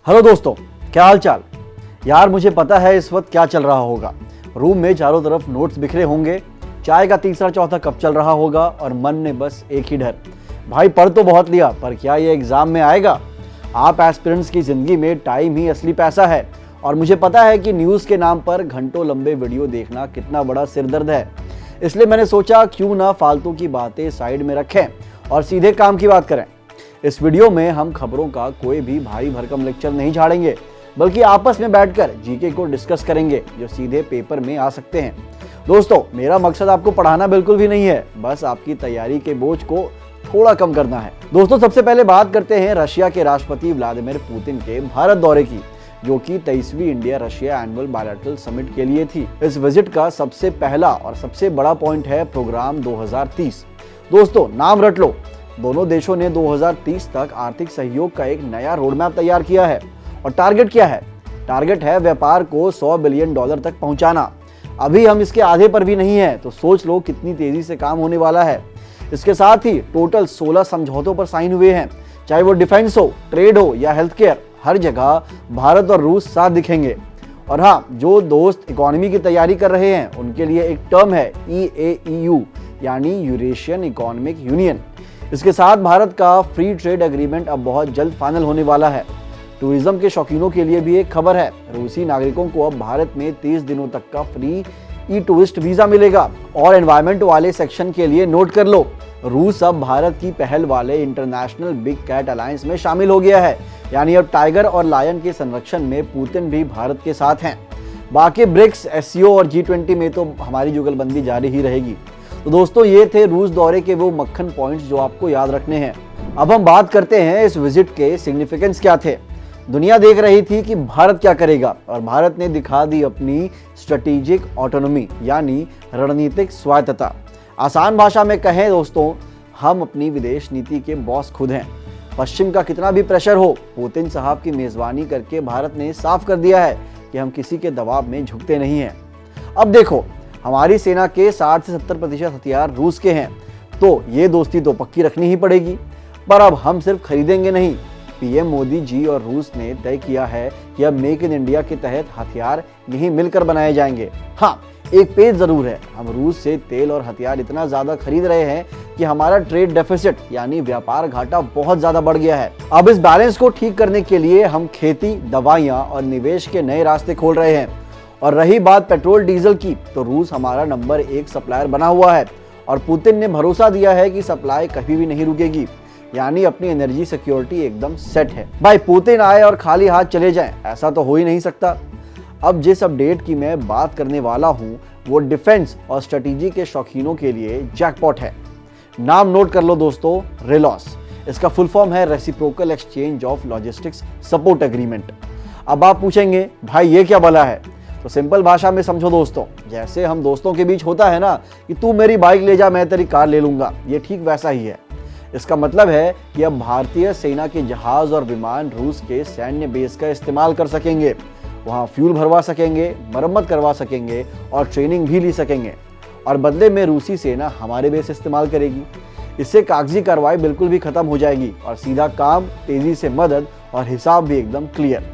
Hello दोस्तों, क्या हाल चाल। यार मुझे पता है इस वक्त क्या चल रहा होगा। रूम में चारों तरफ नोट्स बिखरे होंगे, चाय का तीसरा चौथा कप चल रहा होगा और मन में बस एक ही डर, भाई पढ़ तो बहुत लिया पर क्या ये एग्जाम में आएगा। आप एस्पिरेंट्स की जिंदगी में टाइम ही असली पैसा है और मुझे पता है कि न्यूज़ के नाम पर घंटों लंबे वीडियो देखना कितना बड़ा सिरदर्द है। इसलिए मैंने सोचा क्यों ना फालतू की बातें साइड में रखें और सीधे काम की बात करें। इस वीडियो में हम खबरों का कोई भी भारी भरकम लेक्चर नहीं झाड़ेंगे, बल्कि आपस में बैठकर जीके को डिस्कस करेंगे जो सीधे पेपर में आ सकते हैं। दोस्तों, मेरा मकसद आपको पढ़ाना बिल्कुल भी नहीं है, बस आपकी तैयारी के बोझ को थोड़ा कम करना है। दोस्तों, सबसे पहले बात करते हैं रशिया के राष्ट्रपति व्लादिमीर पुतिन के भारत दौरे की, जो कि 23वीं India Russia annual bilateral summit के लिए थी। इस विजिट का सबसे पहला और सबसे बड़ा पॉइंट है प्रोग्राम 2030। दोस्तों, नाम रट लो, दोनों देशों ने 2030 तक आर्थिक सहयोग का एक नया रोड मैप तैयार किया है। और टारगेट क्या है? टारगेट है व्यापार को $100 बिलियन तक पहुंचाना। अभी हम इसके आधे पर भी नहीं है, तो सोच लो कितनी तेजी से काम होने वाला है। इसके साथ ही टोटल 16 समझौतों पर साइन हुए हैं, चाहे वो डिफेंस हो, ट्रेड हो या हेल्थ केयर, हर जगह भारत और रूस साथ दिखेंगे। और हाँ, जो दोस्त इकोनॉमी की तैयारी कर रहे हैं उनके लिए एक टर्म है EAEU, यानी यूरेशियन इकोनॉमिक यूनियन। इसके साथ भारत का फ्री ट्रेड एग्रीमेंट अब बहुत जल्द फाइनल होने वाला है। टूरिज्म के शौकीनों के लिए भी एक खबर है, रूसी नागरिकों को अब भारत में 30 दिनों तक का फ्री टूरिस्ट वीजा मिलेगा। और एनवायरमेंट वाले सेक्शन के लिए नोट कर लो, रूस अब भारत की पहल वाले इंटरनेशनल बिग कैट अलायंस में शामिल हो गया है, यानी अब टाइगर और लायन के संरक्षण में पुतिन भी भारत के साथ हैं। बाकी ब्रिक्स, SCO और G20 में तो हमारी जुगलबंदी जारी ही रहेगी। तो दोस्तों, ये थे रूस दौरे के वो मक्खन पॉइंट्स जो आपको याद रखने हैं। अब हम बात करते हैं इस विजिट के सिग्निफिकेंस क्या थे। दुनिया देख रही थी कि भारत क्या करेगा और भारत ने दिखा दी अपनी स्ट्रेटेजिक ऑटोनॉमी, यानी रणनीतिक स्वायत्तता। आसान भाषा में कहें दोस्तों, हम अपनी विदेश नीति के बॉस खुद हैं। पश्चिम का कितना भी प्रेशर हो, पुतिन साहब की मेजबानी करके भारत ने साफ कर दिया है कि हम किसी के दबाव में झुकते नहीं हैं। अब देखो, हमारी सेना के 60 से 70% हथियार रूस के हैं, तो ये दोस्ती तो पक्की रखनी ही पड़ेगी। पर अब हम सिर्फ खरीदेंगे नहीं, PM मोदी जी और रूस ने तय किया है कि अब मेक इन इंडिया के तहत हथियार यहीं मिलकर बनाए जाएंगे। हाँ, एक पेज जरूर है, हम रूस से तेल और हथियार इतना ज्यादा खरीद रहे हैं कि हमारा ट्रेड डेफिसिट यानी व्यापार घाटा बहुत ज्यादा बढ़ गया है। अब इस बैलेंस को ठीक करने के लिए हम खेती, दवाइयाँ और निवेश के नए रास्ते खोल रहे हैं। और रही बात पेट्रोल डीजल की, तो रूस हमारा नंबर 1 सप्लायर बना हुआ है और पुतिन ने भरोसा दिया है कि सप्लाई कभी भी नहीं रुकेगी, यानी अपनी एनर्जी सिक्योरिटी एकदम सेट है। भाई पुतिन आए और खाली हाथ चले जाएं, ऐसा तो हो ही नहीं सकता। अब जिस अपडेट की मैं बात करने वाला हूँ वो डिफेंस और स्ट्रेटेजी के शौकीनों के लिए जैकपॉट है। नाम नोट कर लो दोस्तों, रेलॉस। इसका फुल फॉर्म है reciprocal exchange of logistics support agreement. अब आप पूछेंगे भाई ये क्या भला है? तो सिंपल भाषा में समझो दोस्तों, जैसे हम दोस्तों के बीच होता है ना कि तू मेरी बाइक ले जा, मैं तेरी कार ले लूंगा, ये ठीक वैसा ही है। इसका मतलब है कि अब भारतीय सेना के जहाज और विमान रूस के सैन्य बेस का इस्तेमाल कर सकेंगे, वहाँ फ्यूल भरवा सकेंगे, मरम्मत करवा सकेंगे और ट्रेनिंग भी ले सकेंगे। और बदले में रूसी सेना हमारे बेस इस्तेमाल करेगी। इससे कागजी कार्रवाई बिल्कुल भी खत्म हो जाएगी और सीधा काम, तेजी से मदद और हिसाब भी एकदम क्लियर।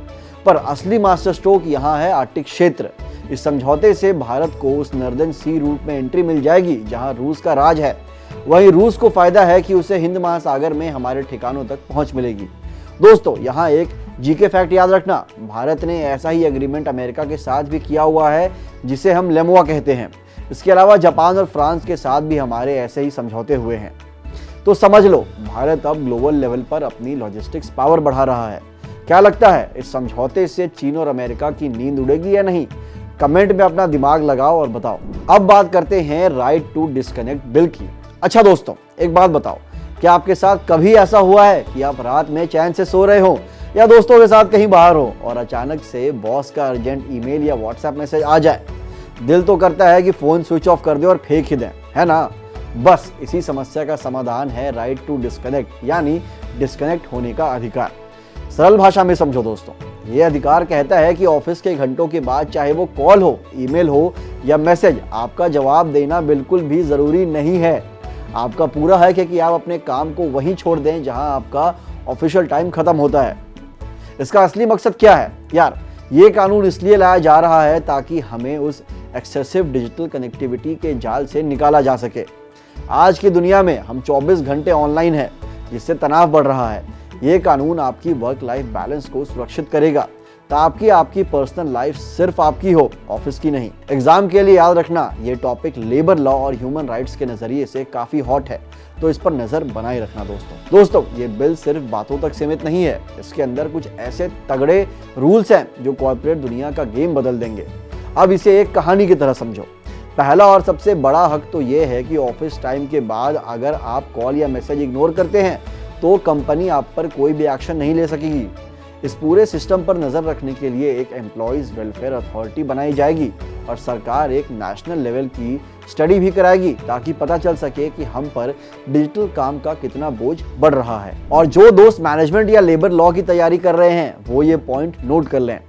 पर असली मास्टर स्ट्रोक यहाँ है आर्कटिक क्षेत्र। इस समझौते से भारत को उस नॉर्दर्न सी रूट में एंट्री मिल जाएगी जहाँ रूस का राज है। वहीं रूस को फायदा है कि उसे हिंद महासागर में हमारे ठिकानों तक पहुंच मिलेगी। दोस्तों, यहाँ एक जीके फैक्ट याद रखना, भारत ने ऐसा ही एग्रीमेंट अमेरिका के साथ भी किया हुआ है जिसे हम लेमोआ कहते हैं। इसके अलावा जापान और फ्रांस के साथ भी हमारे ऐसे ही समझौते हुए हैं। तो समझ लो, भारत अब ग्लोबल लेवल पर अपनी लॉजिस्टिक्स पावर बढ़ा रहा है। क्या लगता है, इस समझौते से चीन और अमेरिका की नींद उड़ेगी या नहीं? कमेंट में अपना दिमाग लगाओ और बताओ। अब बात करते हैं राइट टू डिस्कनेक्ट बिल की। अच्छा दोस्तों, एक बात बताओ, क्या आपके साथ कभी ऐसा हुआ है कि आप रात में चैन से सो रहे हो या दोस्तों के साथ कहीं बाहर हो और अचानक से बॉस का अर्जेंट ईमेल या व्हाट्सएप मैसेज आ जाए? दिल तो करता है कि फोन स्विच ऑफ कर दे और फेंक ही दें, है ना? बस इसी समस्या का समाधान है राइट टू डिस्कनेक्ट, यानी डिस्कनेक्ट होने का अधिकार। सरल भाषा में समझो दोस्तों, ये अधिकार कहता है कि ऑफिस के घंटों के बाद चाहे वो कॉल हो, ईमेल हो या मैसेज, आपका जवाब देना बिल्कुल भी जरूरी नहीं है। आपका पूरा है कि आप अपने काम को वहीं छोड़ दें जहां आपका ऑफिशियल टाइम खत्म होता है। इसका असली मकसद क्या है यार? ये कानून इसलिए लाया जा रहा है ताकि हमें उस एक्सेसिव डिजिटल कनेक्टिविटी के जाल से निकाला जा सके। आज की दुनिया में हम 24 घंटे ऑनलाइन हैं, जिससे तनाव बढ़ रहा है। ये कानून आपकी वर्क लाइफ बैलेंस को सुरक्षित करेगा ताकि आपकी पर्सनल लाइफ सिर्फ आपकी हो, ऑफिस की नहीं। एग्जाम के लिए याद रखना, ये टॉपिक लेबर लॉ और ह्यूमन राइट्स के नजरिए से काफी हॉट है, तो इस पर नजर बनाए रखना दोस्तों। ये बिल सिर्फ बातों तक सीमित नहीं है, इसके अंदर कुछ ऐसे तगड़े रूल्स हैं जो कॉर्पोरेट दुनिया का गेम बदल देंगे। अब इसे एक कहानी की तरह समझो। पहला और सबसे बड़ा हक तो ये है कि ऑफिस टाइम के बाद अगर आप कॉल या मैसेज इग्नोर करते हैं तो कंपनी आप पर कोई भी एक्शन नहीं ले सकेगी। इस पूरे सिस्टम पर नजर रखने के लिए एक एम्प्लॉयज वेलफेयर अथॉरिटी बनाई जाएगी और सरकार एक नेशनल लेवल की स्टडी भी कराएगी ताकि पता चल सके कि हम पर डिजिटल काम का कितना बोझ बढ़ रहा है। और जो दोस्त मैनेजमेंट या लेबर लॉ की तैयारी कर रहे हैं वो ये पॉइंट नोट कर लें।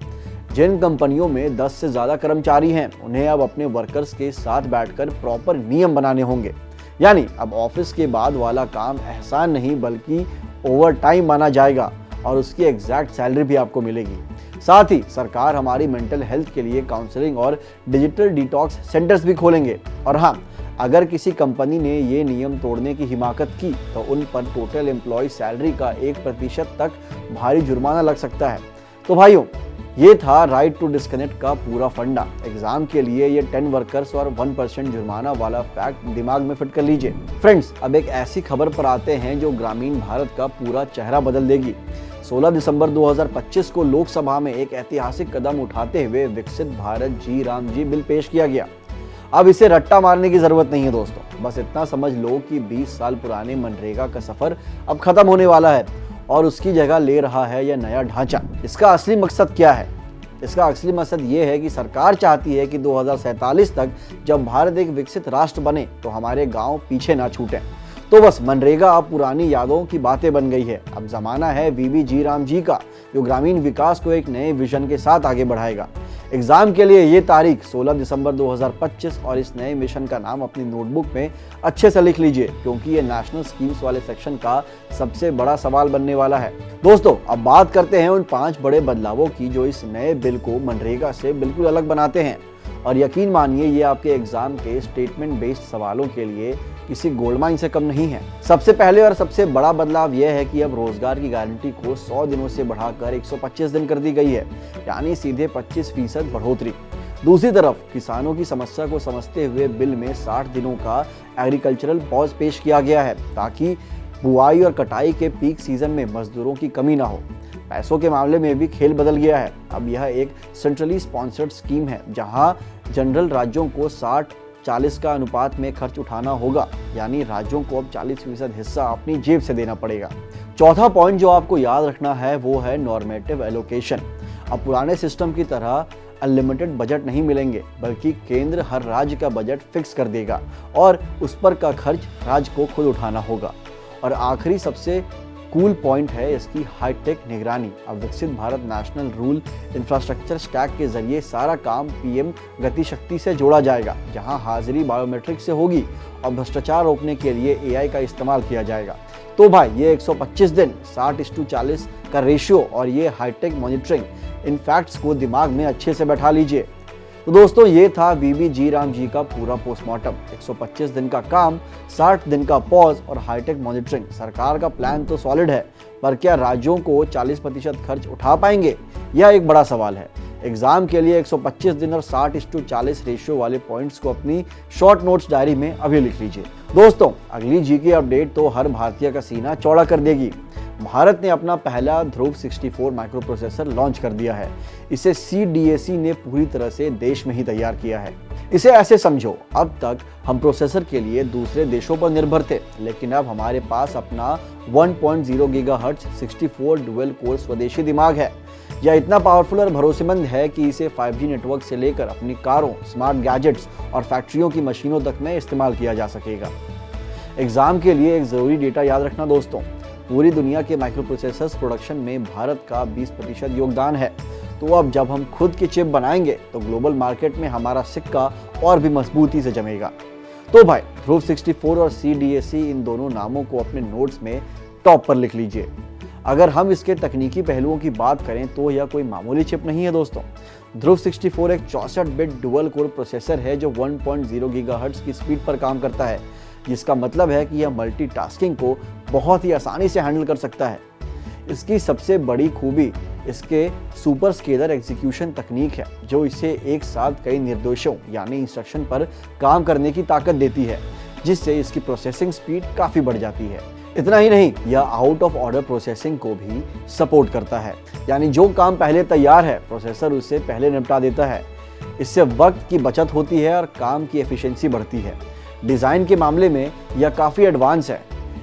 जिन कंपनियों में 10 से ज्यादा कर्मचारी हैं उन्हें अब अपने वर्कर्स के साथ बैठकर प्रॉपर नियम बनाने होंगे। यानी अब ऑफिस के बाद वाला काम एहसान नहीं बल्कि ओवर टाइम माना जाएगा और उसकी एग्जैक्ट सैलरी भी आपको मिलेगी। साथ ही सरकार हमारी मेंटल हेल्थ के लिए काउंसलिंग और डिजिटल डिटॉक्स सेंटर्स भी खोलेंगे। और हाँ, अगर किसी कंपनी ने ये नियम तोड़ने की हिमाकत की तो उन पर टोटल एम्प्लॉय सैलरी का 1% तक भारी जुर्माना लग सकता है। तो भाइयों, ये था राइट टू डिस्कनेक्ट का पूरा फंडा। एग्जाम के लिए ये 10 वर्कर्स और 1% जुर्माना वाला फैक्ट दिमाग में फिट कर लीजिए। फ्रेंड्स, अब एक ऐसी खबर पर आते हैं जो ग्रामीण भारत का पूरा चेहरा बदल देगी। 16 दिसंबर 2025 को लोकसभा में एक ऐतिहासिक कदम उठाते हुए विकसित भारत जी राम जी बिल पेश किया गया। अब इसे रट्टा मारने की जरूरत नहीं है दोस्तों, बस इतना समझ लो कि 20 साल पुराने मनरेगा का सफर अब खत्म होने वाला है और उसकी जगह ले रहा है यह नया ढांचा। इसका असली मकसद क्या है? इसका असली मकसद ये है कि सरकार चाहती है कि 2047 तक जब भारत एक विकसित राष्ट्र बने तो हमारे गांव पीछे ना छूटें। तो बस मनरेगा अब पुरानी यादों की बातें बन गई है। अब जमाना है वीबी जी राम जी का, जो ग्रामीण विकास को एक नए विजन के साथ आगे बढ़ाएगा। एग्जाम के लिए ये तारीख 16 दिसंबर 2025 और इस नए मिशन का नाम अपनी नोटबुक में अच्छे से लिख लीजिए, क्योंकि ये नेशनल स्कीम्स वाले सेक्शन का सबसे बड़ा सवाल बनने वाला है। दोस्तों, अब बात करते हैं उन 5 बड़े बदलावों की जो इस नए बिल को मनरेगा से बिल्कुल अलग बनाते हैं। और यकीन मानिए, ये आपके एग्जाम के स्टेटमेंट बेस्ड सवालों के लिए किसी गोल्ड माइन से कम नहीं है। सबसे पहले और सबसे बड़ा बदलाव यह है कि अब रोजगार की गारंटी को 100 दिनों से बढ़ाकर 125 दिन कर दी गई है, यानी सीधे 25% बढ़ोतरी। दूसरी तरफ किसानों की समस्या को समझते हुए बिल में 60 दिनों का एग्रीकल्चरल पॉज पेश किया गया है ताकि बुआई और कटाई के पीक सीजन में मजदूरों की कमी ना हो। पैसों के मामले में भी खेल बदल गया है। अब यह एक सेंट्रली स्पॉन्सर्ड स्कीम है जहां जनरल राज्यों को 60-40 का अनुपात में खर्च उठाना होगा, यानी राज्यों को अब 40% हिस्सा अपनी जेब से देना पड़ेगा। चौथा पॉइंट जो आपको याद रखना है वो है नॉर्मेटिव एलोकेशन। अब पुराने सिस्टम की तरह अनलिमिटेड बजट नहीं मिलेंगे, बल्कि केंद्र हर राज्य का बजट फिक्स कर देगा और उस पर का खर्च राज्य को खुद उठाना होगा। और आखिरी सबसे कूल पॉइंट है इसकी हाईटेक निगरानी। अब विकसित Bharat national rule infrastructure stack के जरिए सारा काम पीएम गति शक्ति से जोड़ा जाएगा, जहां हाजिरी बायोमेट्रिक से होगी और भ्रष्टाचार रोकने के लिए एआई का इस्तेमाल किया जाएगा। तो भाई, ये 125 दिन, 60:40 का रेशियो और ये हाईटेक मॉनिटरिंग, इन फैक्ट्स को दिमाग में अच्छे से बैठा लीजिए। तो दोस्तों, ये था वीबी जी राम जी का पूरा पोस्टमार्टम। 125 दिन का काम, 60 दिन का पॉज और हाईटेक मॉनिटरिंग। सरकार का प्लान तो सॉलिड है, पर क्या राज्यों को 40% खर्च उठा पाएंगे? यह एक बड़ा सवाल है। एग्जाम के लिए 125 दिन और 60:40 रेशियो वाले पॉइंट्स को अपनी शॉर्ट नोट्स डायरी में अभी लिख लीजिए। दोस्तों, अगली जी की अपडेट तो हर भारतीय का सीना चौड़ा कर देगी। भारत ने अपना पहला ध्रुव 64 माइक्रो प्रोसेसर लॉन्च कर दिया है। इसे CDAC ने पूरी तरह से देश में ही तैयार किया है। इसे ऐसे समझो, अब तक हम प्रोसेसर के लिए दूसरे देशों पर निर्भर थे, लेकिन अब हमारे पास अपना 1.0 गीगाहर्ट्ज 64 डुअल कोर स्वदेशी दिमाग है। यह इतना पावरफुल और भरोसेमंद है कि इसे 5G नेटवर्क से लेकर अपनी कारों, स्मार्ट गैजेट्स और फैक्ट्रियों की मशीनों तक में इस्तेमाल किया जा सकेगा। एग्जाम के लिए एक जरूरी डेटा याद रखना दोस्तों, पूरी दुनिया के माइक्रो प्रोसेसर्स प्रोडक्शन में भारत का 20% योगदान है। तो अब जब हम खुद की चिप बनाएंगे तो ग्लोबल मार्केट में हमारा सिक्का और भी मजबूती से जमेगा। तो भाई, ध्रुव 64 और CDAC, इन दोनों नामों को अपने नोट्स में टॉप पर लिख लीजिए। अगर हम इसके तकनीकी पहलुओं की बात करें तो यह कोई मामूली चिप नहीं है दोस्तों। ध्रुव 64 एक 64 बिट डुअल कोर प्रोसेसर है जो 1.0 गीगाहर्ट्ज की स्पीड पर काम करता है, जिसका मतलब है कि यह मल्टीटास्किंग को बहुत ही आसानी से हैंडल कर सकता है। इसकी सबसे बड़ी खूबी इसके सुपर स्केलर एग्जीक्यूशन तकनीक है, जो इसे एक साथ कई निर्देशों यानी इंस्ट्रक्शन पर काम करने की ताकत देती है, जिससे इसकी प्रोसेसिंग स्पीड काफ़ी बढ़ जाती है। इतना ही नहीं, यह आउट ऑफ ऑर्डर प्रोसेसिंग को भी सपोर्ट करता है, यानी जो काम पहले तैयार है प्रोसेसर उसे पहले निपटा देता है। इससे वक्त की बचत होती है और काम की एफिशिएंसी बढ़ती है। डिज़ाइन के मामले में यह काफ़ी एडवांस है।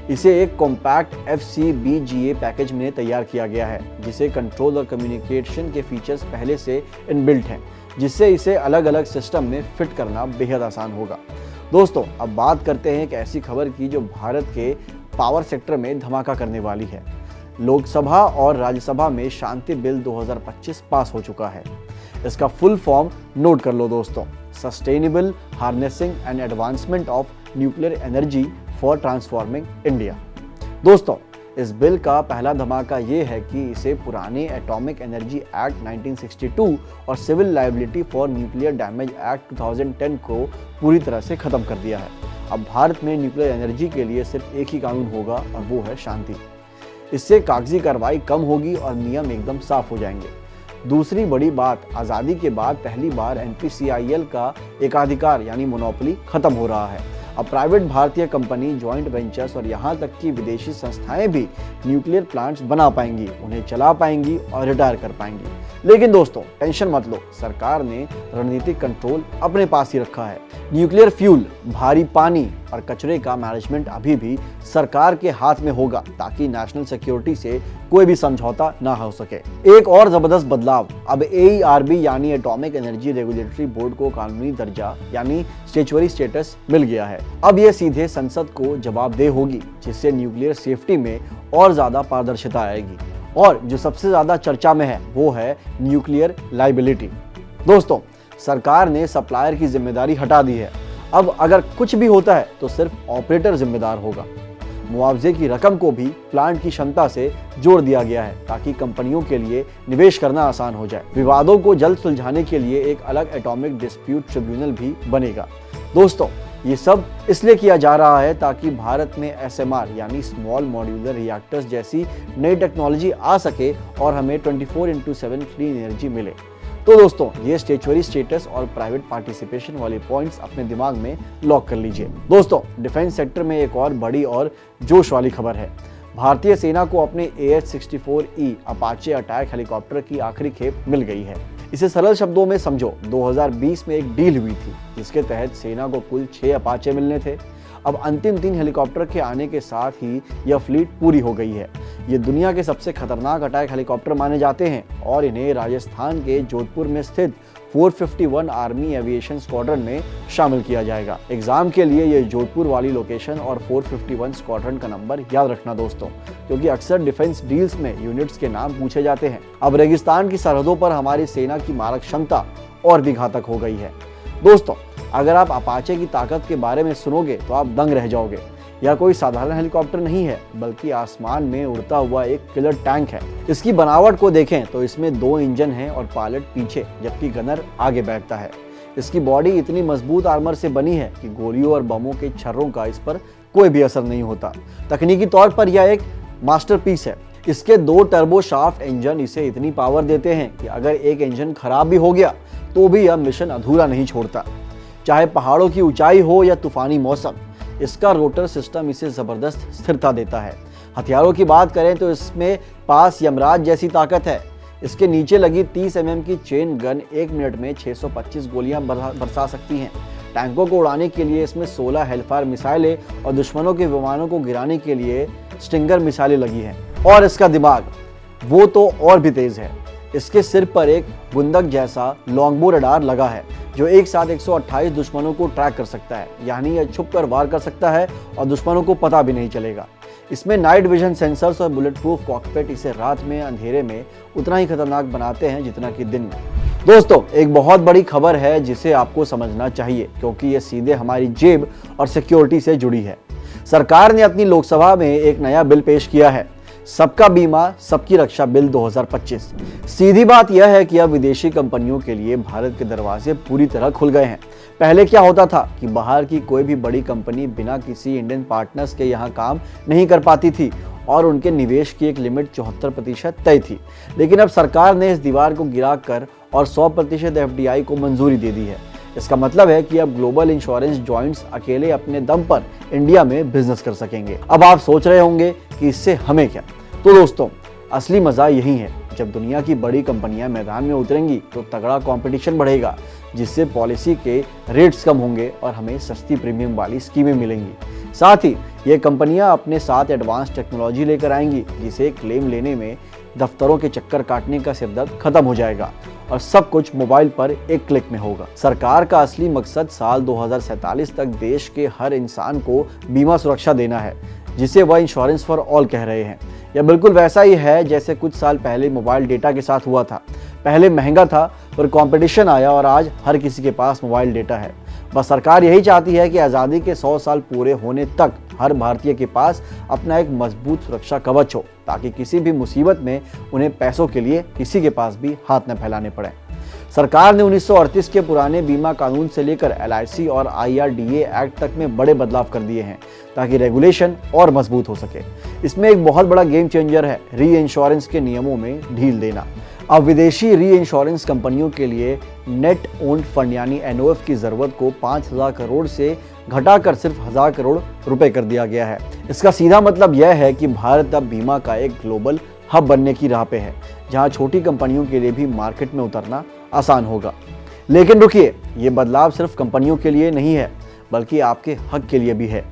इसे एक कॉम्पैक्ट FCBGA पैकेज में तैयार किया गया है, जिसे कंट्रोल और कम्युनिकेशन के फीचर्स पहले से इनबिल्ट हैं, जिससे इसे अलग अलग सिस्टम में फिट करना बेहद आसान होगा। दोस्तों, अब बात करते हैं एक ऐसी खबर की जो भारत के पावर सेक्टर में धमाका करने वाली है। लोकसभा और राज्यसभा में शांति बिल 2025 पास हो चुका है। इसका फुल फॉर्म नोट कर लो दोस्तों, sustainable harnessing and advancement of nuclear energy for transforming India. दोस्तों, इस बिल का पहला धमाका ये है कि इसे पुराने एटॉमिक एनर्जी एक्ट 1962 और civil liability for nuclear damage act 2010 को पूरी तरह से खत्म कर दिया है। अब भारत में न्यूक्लियर एनर्जी के लिए सिर्फ एक ही कानून होगा और वो है शांति। इससे कागजी कार्रवाई कम होगी और नियम एकदम साफ हो जाएंगे। दूसरी बड़ी बात, आज़ादी के बाद पहली बार NPCIL का एकाधिकार यानी मोनोपोली खत्म हो रहा है। अब प्राइवेट भारतीय कंपनी, जॉइंट वेंचर्स और यहाँ तक कि विदेशी संस्थाएं भी न्यूक्लियर प्लांट्स बना पाएंगी, उन्हें चला पाएंगी और रिटायर कर पाएंगी। लेकिन दोस्तों, टेंशन मत लो, सरकार ने रणनीतिक कंट्रोल अपने पास ही रखा है। न्यूक्लियर फ्यूल, भारी पानी और कचरे का मैनेजमेंट अभी भी सरकार के हाथ में होगा, ताकि नेशनल सिक्योरिटी से कोई भी समझौता ना हो सके। एक और जबरदस्त बदलाव, अब AERB यानी एटॉमिक एनर्जी रेगुलेटरी बोर्ड को कानूनी दर्जा यानी स्टैट्यूटरी स्टेटस मिल गया है। अब यह सीधे संसद को जवाबदेह होगी, जिससे न्यूक्लियर सेफ्टी में और ज्यादा पारदर्शिता आएगी। और जो सबसे ज्यादा चर्चा में है वो है न्यूक्लियर लायबिलिटी। दोस्तों, सरकार ने सप्लायर की जिम्मेदारी हटा दी है। अब अगर कुछ भी होता है तो सिर्फ ऑपरेटर जिम्मेदार होगा। मुआवजे की रकम को भी प्लांट की क्षमता से जोड़ दिया गया है, ताकि कंपनियों के लिए निवेश करना आसान हो जाए। विवादों को जल्द सुलझाने के लिए एक अलग एटॉमिक डिस्प्यूट ट्रिब्यूनल भी बनेगा। दोस्तों, ये सब इसलिए किया जा रहा है ताकि भारत में SMR यानी स्मॉल मॉड्यूलर रिएक्टर्स जैसी नई टेक्नोलॉजी आ सके और हमें 24/7 क्लीन एनर्जी मिले। तो दोस्तों, ये स्टैट्यूटरी स्टेटस और प्राइवेट पार्टिसिपेशन वाले पॉइंट्स अपने दिमाग में लॉक कर लीजिए। दोस्तों, डिफेंस सेक्टर में एक और बड़ी और जोश वाली खबर है। भारतीय सेना को अपने AH-64E अपाचे अटैक हेलीकॉप्टर की आखिरी खेप मिल गई है। इसे सरल शब्दों में समझो, 2020 में एक डील हुई थी जिसके तहत सेना को कुल 6 अपाचे मिलने थे। अब अंतिम 3 हेलीकॉप्टर के आने के साथ ही यह फ्लीट पूरी हो गई है। ये दुनिया के सबसे खतरनाक अटैक हेलीकॉप्टर माने जाते हैं और इन्हें राजस्थान के जोधपुर में स्थित 451 आर्मी एविएशन स्क्वाड्रन में शामिल किया जाएगा। एग्जाम के लिए ये जोधपुर वाली लोकेशन और 451 स्क्वाड्रन का नंबर याद रखना दोस्तों, क्योंकि अक्सर डिफेंस डील्स में यूनिट्स के नाम पूछे जाते हैं। अब रेगिस्तान की सरहदों पर हमारी सेना की मारक क्षमता और भी घातक हो गई है। दोस्तों, अगर आप अपाचे की ताकत के बारे में सुनोगे तो आप दंग रह जाओगे। यह कोई साधारण हेलीकॉप्टर नहीं है, बल्कि आसमान में उड़ता हुआ एक किलर टैंक है। इसकी बनावट को देखें तो इसमें 2 इंजन हैं और पायलट पीछे जबकि गनर आगे बैठता है। इसकी बॉडी इतनी मजबूत आर्मर से बनी है कि गोलियों और बमों के छर्रों का इस पर कोई भी असर नहीं होता। तकनीकी तौर पर यह एक मास्टरपीस है। इसके 2 टर्बो शाफ्ट इंजन इसे इतनी पावर देते हैं कि अगर एक इंजन खराब भी हो गया तो भी यह मिशन अधूरा नहीं छोड़ता। चाहे पहाड़ों की ऊंचाई हो या तूफानी मौसम, इसका रोटर सिस्टम इसे जबरदस्त स्थिरता देता है। हथियारों की बात करें तो इसमें पास यमराज जैसी ताकत है। इसके नीचे लगी 30 mm की चेन गन 1 मिनट में 625 गोलियां बरसा सकती हैं। टैंकों को उड़ाने के लिए इसमें 16 हेलफायर मिसाइलें और दुश्मनों के विमानों को गिराने के लिए स्टिंगर मिसाइलें लगी हैं। और इसका दिमाग वो तो और भी तेज है। इसके सिर पर एक गुंदक जैसा लॉन्गबो रडार लगा है जो एक साथ 128 दुश्मनों को ट्रैक कर सकता है, यानी यह छुप कर वार कर सकता है और दुश्मनों को पता भी नहीं चलेगा। इसमें नाइट विजन सेंसर्स और बुलेट प्रूफ कॉकपिट इसे रात में अंधेरे में उतना ही खतरनाक बनाते हैं जितना कि दिन में। दोस्तों, एक बहुत बड़ी खबर है जिसे आपको समझना चाहिए, क्योंकि यह सीधे हमारी जेब और सिक्योरिटी से जुड़ी है। सरकार ने अपनी लोकसभा में एक नया बिल पेश किया है सबका बीमा सबकी रक्षा बिल 2025। सीधी बात यह है कि अब विदेशी कंपनियों के लिए भारत के दरवाजे पूरी तरह खुल गए हैं। पहले क्या होता था कि बाहर की कोई भी बड़ी कंपनी बिना किसी इंडियन पार्टनर्स के यहाँ काम नहीं कर पाती थी और उनके निवेश की एक लिमिट 74% तय थी। लेकिन अब सरकार ने इस दीवार को गिराकर और 100% FDI को मंजूरी दे दी है। इसका मतलब है कि अब ग्लोबल इंश्योरेंस जॉइंट्स अकेले अपने दम पर इंडिया में बिजनेस कर सकेंगे। अब आप सोच रहे होंगे कि इससे हमें क्या? तो दोस्तों, असली मजा यही है। जब दुनिया की बड़ी कंपनियां मैदान में उतरेंगी तो तगड़ा कंपटीशन बढ़ेगा, जिससे पॉलिसी के रेट्स कम होंगे और हमें सस्ती प्रीमियम वाली स्कीमें मिलेंगी। साथ ही ये कंपनियां अपने साथ एडवांस टेक्नोलॉजी लेकर आएंगी, जिसे क्लेम लेने में दफ्तरों के चक्कर काटने का सिरदर्द खत्म हो जाएगा और सब कुछ मोबाइल पर एक क्लिक में होगा। सरकार का असली मकसद साल 2047 तक देश के हर इंसान को बीमा सुरक्षा देना है, जिसे वह इंश्योरेंस फॉर ऑल कह रहे हैं। यह बिल्कुल वैसा ही है जैसे कुछ साल पहले मोबाइल डेटा के साथ हुआ था। पहले महंगा था, पर कंपटीशन आया और आज हर किसी के पास मोबाइल डेटा है। बस सरकार यही चाहती है कि आज़ादी के 100 साल पूरे होने तक हर भारतीय के पास अपना एक मजबूत सुरक्षा कवच हो, ताकि किसी भी मुसीबत में उन्हें पैसों के लिए किसी के पास भी हाथ न फैलाने पड़े। सरकार ने 1938 के पुराने बीमा कानून से लेकर LIC और IRDA एक्ट तक में बड़े बदलाव कर दिए हैं, ताकि रेगुलेशन और मजबूत हो सके। इसमें एक बहुत बड़ा गेम चेंजर है री इंश्योरेंस के नियमों में ढील देना। अब विदेशी री इंश्योरेंस कंपनियों के लिए नेट ओन्ड फंड यानी NOF की जरूरत को 5,000 करोड़ से घटाकर सिर्फ 1,000 करोड़ रुपए कर दिया गया है। इसका सीधा मतलब यह है कि भारत अब बीमा का एक ग्लोबल हब बनने की राह पे है, जहां छोटी कंपनियों के लिए भी मार्केट में उतरना आसान होगा। लेकिन रुकिए, ये बदलाव सिर्फ कंपनियों के लिए नहीं है, बल्कि आपके हक के लिए भी है।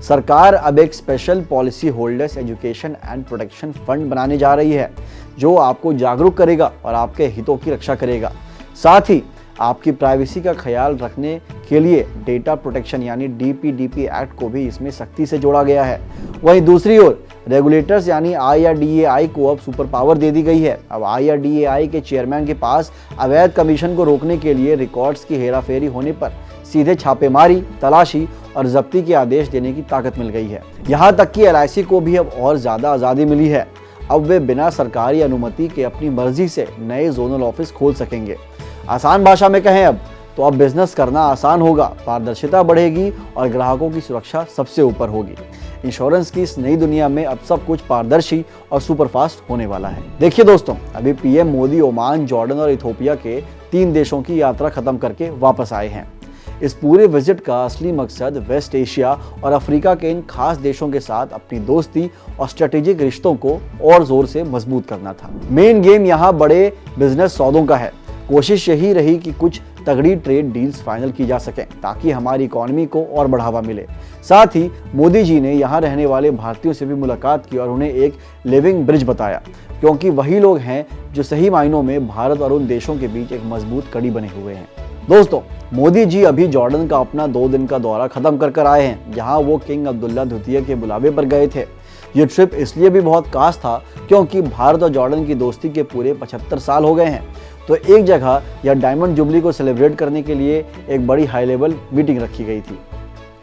सरकार अब एक special policy holders education and protection fund बनाने जा रही है, जो आपको जागरूक करेगा और आपके हितों की रक्षा करेगा। साथ ही आपकी प्राइवेसी का ख्याल रखने के लिए डेटा प्रोटेक्शन यानी DPDP एक्ट को भी इसमें सख्ती से जोड़ा गया है। वहीं दूसरी ओर रेगुलेटर्स यानी IRDAI को अब सुपर पावर दे दी गई है। अब IRDAI के चेयरमैन के पास अवैध कमीशन को रोकने के लिए रिकॉर्ड्स की हेराफेरी होने पर सीधे छापेमारी, तलाशी और जब्ती के आदेश देने की ताकत मिल गई है। यहाँ तक कि LIC को भी अब और ज़्यादा आज़ादी मिली है। अब वे बिना सरकारी अनुमति के अपनी मर्जी से नए जोनल ऑफिस खोल सकेंगे। आसान भाषा में कहें तो अब बिजनेस करना आसान होगा, पारदर्शिता बढ़ेगी और ग्राहकों की सुरक्षा सबसे ऊपर होगी। इंश्योरेंस की इस नई दुनिया में अब सब कुछ पारदर्शी और सुपरफास्ट होने वाला है। देखिए दोस्तों, अभी PM मोदी ओमान, जॉर्डन और इथोपिया के 3 देशों की यात्रा खत्म करके वापस आए हैं। इस पूरे विजिट का असली मकसद वेस्ट एशिया और अफ्रीका के इन खास देशों के साथ अपनी दोस्ती और स्ट्रेटेजिक रिश्तों को और जोर से मजबूत करना था। मेन गेम यहाँ बड़े बिजनेस सौदों का है। कोशिश यही रही कि कुछ तगड़ी ट्रेड डील्स फाइनल की जा सकें, ताकि हमारी इकोनॉमी को और बढ़ावा मिले। साथ ही मोदी जी ने यहाँ रहने वाले भारतीयों से भी मुलाकात की और उन्हें एक लिविंग ब्रिज बताया, क्योंकि वही लोग हैं जो सही मायनों में भारत और उन देशों के बीच एक मजबूत कड़ी बने हुए हैं। दोस्तों, मोदी जी अभी जॉर्डन का अपना 2 दिन का दौरा खत्म कर आए हैं, जहां वो किंग अब्दुल्ला द्वितीय के बुलावे पर गए थे। ये ट्रिप इसलिए भी बहुत खास था क्योंकि भारत और जॉर्डन की दोस्ती के पूरे 75 साल हो गए हैं। तो एक जगह यह डायमंड जुबली को सेलिब्रेट करने के लिए एक बड़ी हाई लेवल मीटिंग रखी गई थी।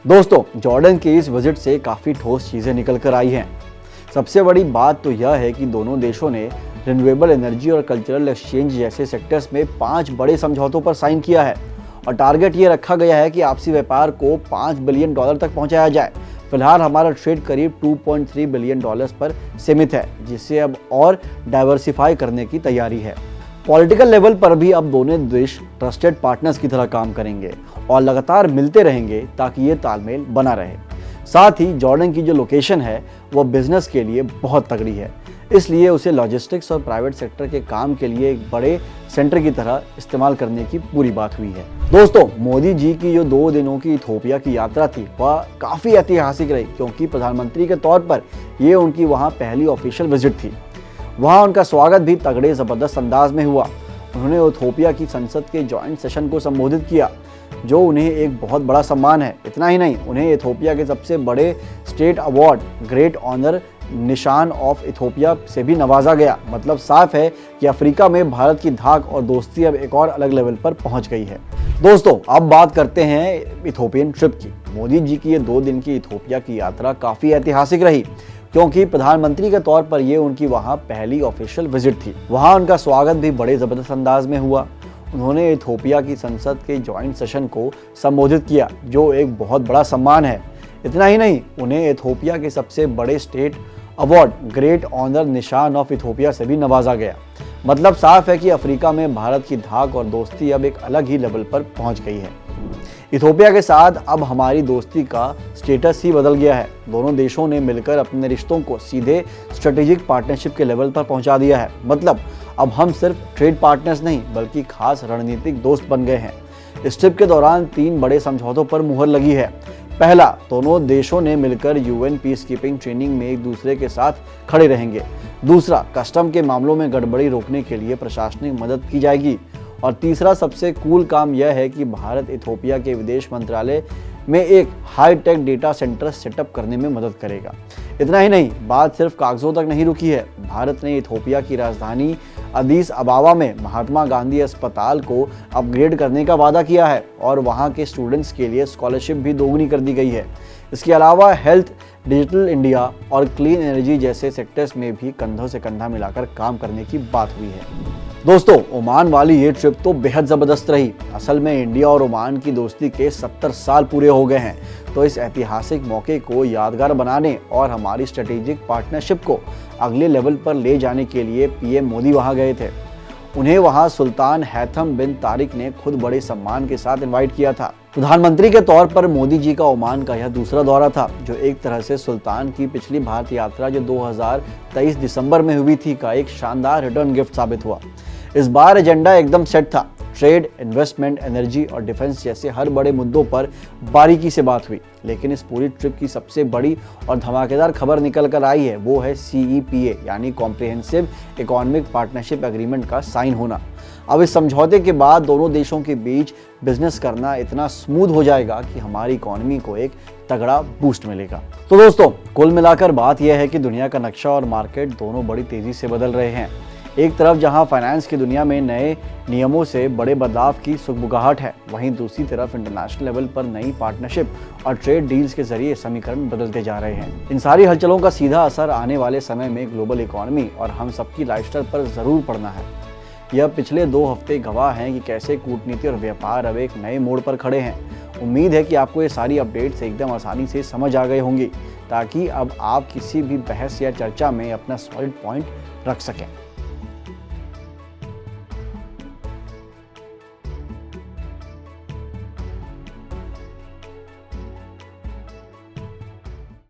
दोस्तों, जॉर्डन के इस विजिट से काफ़ी ठोस चीज़ें निकल कर आई हैं। सबसे बड़ी बात तो यह है कि दोनों देशों ने रिन्यूएबल एनर्जी और कल्चरल एक्सचेंज जैसे सेक्टर्स में 5 बड़े समझौतों पर साइन किया है और टारगेट ये रखा गया है कि आपसी व्यापार को $5 बिलियन तक पहुंचाया जाए। फिलहाल हमारा ट्रेड करीब $2.3 बिलियन पर सीमित है, जिसे अब और डाइवर्सिफाई करने की तैयारी है। पॉलिटिकल लेवल पर भी अब दोनों देश ट्रस्टेड पार्टनर्स की तरह काम करेंगे और लगातार मिलते रहेंगे ताकि ये तालमेल बना रहे। साथ ही जॉर्डन की जो लोकेशन है वह बिजनेस के लिए बहुत तगड़ी है, इसलिए उसे लॉजिस्टिक्स और प्राइवेट सेक्टर के काम के लिए एक बड़े सेंटर की तरह इस्तेमाल करने की पूरी बात हुई है। दोस्तों, मोदी जी की जो 2 दिनों की इथोपिया की यात्रा थी वह काफ़ी ऐतिहासिक रही, क्योंकि प्रधानमंत्री के तौर पर ये उनकी वहाँ पहली ऑफिशियल विजिट थी। वहाँ उनका स्वागत भी तगड़े ज़बरदस्त अंदाज में हुआ। उन्होंने इथोपिया की संसद के जॉइंट सेशन को संबोधित किया, जो उन्हें एक बहुत बड़ा सम्मान है। इतना ही नहीं, उन्हें इथोपिया के सबसे बड़े स्टेट अवार्ड ग्रेट ऑनर निशान ऑफ इथोपिया से भी नवाजा गया। मतलब साफ है कि अफ्रीका में भारत की धाक और दोस्ती अब एक और अलग लेवल पर पहुंच गई है। दोस्तों, अब बात करते हैं इथोपियन ट्रिप की। मोदी जी की ये 2 दिन की इथोपिया की यात्रा काफ़ी ऐतिहासिक रही, क्योंकि प्रधानमंत्री के तौर पर ये उनकी वहाँ पहली ऑफिशियल विजिट थी। वहाँ उनका स्वागत भी बड़े ज़बरदस्त अंदाज में हुआ। उन्होंने इथोपिया की संसद के जॉइंट सेशन को संबोधित किया, जो एक बहुत बड़ा सम्मान है। इतना ही नहीं, उन्हें इथोपिया के सबसे बड़े स्टेट अवार्ड ग्रेट ऑनर निशान ऑफ इथोपिया से भी नवाजा गया। मतलब साफ है कि अफ्रीका में भारत की धाक और दोस्ती अब एक अलग ही लेवल पर पहुंच गई है। इथोपिया के साथ अब हमारी दोस्ती का स्टेटस ही बदल गया है। दोनों देशों ने मिलकर अपने रिश्तों को सीधे स्ट्रेटेजिक पार्टनरशिप के लेवल पर पहुंचा दिया है। मतलब अब हम सिर्फ ट्रेड पार्टनर्स नहीं बल्कि खास रणनीतिक दोस्त बन गए हैं। इस ट्रिप के दौरान 3 बड़े समझौतों पर मुहर लगी है। पहला, दोनों देशों ने मिलकर यूएन पीस कीपिंग ट्रेनिंग में एक दूसरे के साथ खड़े रहेंगे। दूसरा, कस्टम के मामलों में गड़बड़ी रोकने के लिए प्रशासनिक मदद की जाएगी। और तीसरा सबसे कूल काम यह है कि भारत इथोपिया के विदेश मंत्रालय में एक हाईटेक डेटा सेंटर सेटअप करने में मदद करेगा। इतना ही नहीं, बात सिर्फ कागजों तक नहीं रुकी है। भारत ने इथोपिया की राजधानी अदीस अबाबा में महात्मा गांधी अस्पताल को अपग्रेड करने का वादा किया है और वहां के स्टूडेंट्स के लिए स्कॉलरशिप भी दोगुनी कर दी गई है। इसके अलावा हेल्थ, डिजिटल इंडिया और क्लीन एनर्जी जैसे सेक्टर्स में भी कंधों से कंधा मिलाकर काम करने की बात हुई है। दोस्तों, ओमान वाली ये ट्रिप तो बेहद ज़बरदस्त रही। असल में इंडिया और ओमान की दोस्ती के 70 साल पूरे हो गए हैं, तो इस ऐतिहासिक मौके को यादगार बनाने और हमारी स्ट्रेटेजिक पार्टनरशिप को अगले लेवल पर ले जाने के लिए पीएम मोदी वहां गए थे। उन्हें वहां सुल्तान हैथम बिन तारिक ने खुद बड़े सम्मान के साथ इनवाइट किया था। प्रधानमंत्री के तौर पर मोदी जी का ओमान का यह दूसरा दौरा था, जो एक तरह से सुल्तान की पिछली भारत यात्रा जो 2023 दिसंबर में हुई थी का एक शानदार रिटर्न गिफ्ट साबित हुआ। इस बार एजेंडा एकदम सेट था। ट्रेड, इन्वेस्टमेंट, एनर्जी और डिफेंस जैसे हर बड़े मुद्दों पर बारीकी से बात हुई। लेकिन इस पूरी ट्रिप की सबसे बड़ी और धमाकेदार खबर निकल कर आई है, वो है CEPA यानी कॉम्प्रिहेंसिव इकोनॉमिक पार्टनरशिप एग्रीमेंट का साइन होना। अब इस समझौते के बाद दोनों देशों के बीच बिजनेस करना इतना स्मूथ हो जाएगा कि हमारी इकोनॉमी को एक तगड़ा बूस्ट मिलेगा। तो दोस्तों, कुल मिलाकर बात यह है कि दुनिया का नक्शा और मार्केट दोनों बड़ी तेजी से बदल रहे हैं। एक तरफ जहां फाइनेंस की दुनिया में नए नियमों से बड़े बदलाव की सुगबुगाहट है, वहीं दूसरी तरफ इंटरनेशनल लेवल पर नई पार्टनरशिप और ट्रेड डील्स के जरिए समीकरण बदलते जा रहे हैं। इन सारी हलचलों का सीधा असर आने वाले समय में ग्लोबल इकोनॉमी और हम सबकी लाइफस्टाइल पर जरूर पड़ना है। यह पिछले 2 हफ्ते गवाह हैं कि कैसे कूटनीति और व्यापार अब एक नए मोड़ पर खड़े हैं। उम्मीद है कि आपको ये सारी अपडेट्स एकदम आसानी से समझ आ गई होंगी, ताकि अब आप किसी भी बहस या चर्चा में अपना सॉलिड पॉइंट रख सकें।